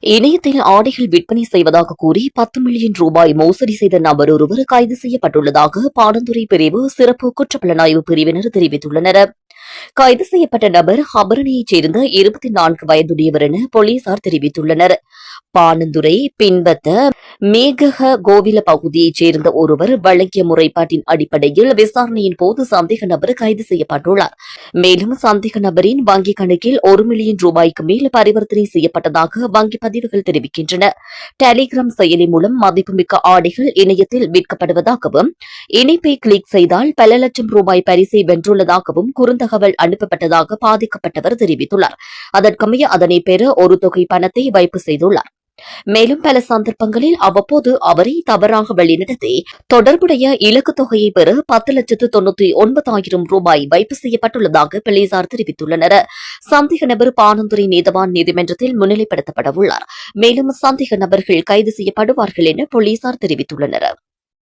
இணையத்தில் ஆடைகள் விற்பனை செய்வதாக கூறி 10 மில்லியன் ரூபாய் மோசடி செய்த நபர் ஒருவர் கைது செய்யப்பட்டுள்ளதாக பாடந்துறை பிரிவு சிறப்பு குற்றப்புலனாய்வு பிரிவினர் தெரிவித்துள்ளனர். கைது செய்யப்பட்ட நபர் ஹபரணியைச் சேர்ந்த 24 வயதுடையவர் என போலீசார் தெரிவித்துள்ளனர். பாணந்துறை பின்பத்த மேகக கோவில பகுதியைச் சேர்ந்த ஒருவர் வழங்கிய முறைப்பாட்டின் அடிப்படையில் விசாரணையின் போது சந்தேக நபர் கைது செய்யப்பட்டுள்ளார். மேலும் சந்தேக நபரின் வங்கிக் கணக்கில் 1 மில்லியன் ரூபாய்க்கு மேல் பரிவர்த்தனை செய்யப்பட்டதாக வங்கி பதிவுகள் தெரிவிக்கின்றன. டெலிகிராம் செயலி மூலம் மதிப்புமிக்க ஆடைகள் இணையத்தில் விற்கப்படுவதாகவும் இணைப்பை கிளிக் செய்தால் பல லட்சம் ரூபாய் பரிசை வென்றுள்ளதாகவும் குறுந்தகவல் அனுப்பப்பட்டதாக பாதிக்கப்பட்டவர் தெரிவித்துள்ளார். அதற்கமைய அதனை பெற ஒரு தொகை பணத்தை வைப்பு செய்துள்ளார். மேலும் பல சந்தர்ப்பங்களில் அவ்வப்போது அவரை தவறாக வழிநடத்தி தொடர்புடைய இலக்கு தொகையை பெற 10,99,000 ரூபாய் வைப்பு செய்யப்பட்டுள்ளதாக போலீசார் தெரிவித்துள்ளனர். சந்தேக நபர் பாணந்துறை நீதவான் நீதிமன்றத்தில் முன்னிலைப்படுத்தப்பட உள்ளார். மேலும் சந்தேக நபர்கள் கைது செய்யப்படுவார்கள் என போலீசார் தெரிவித்துள்ளனர்.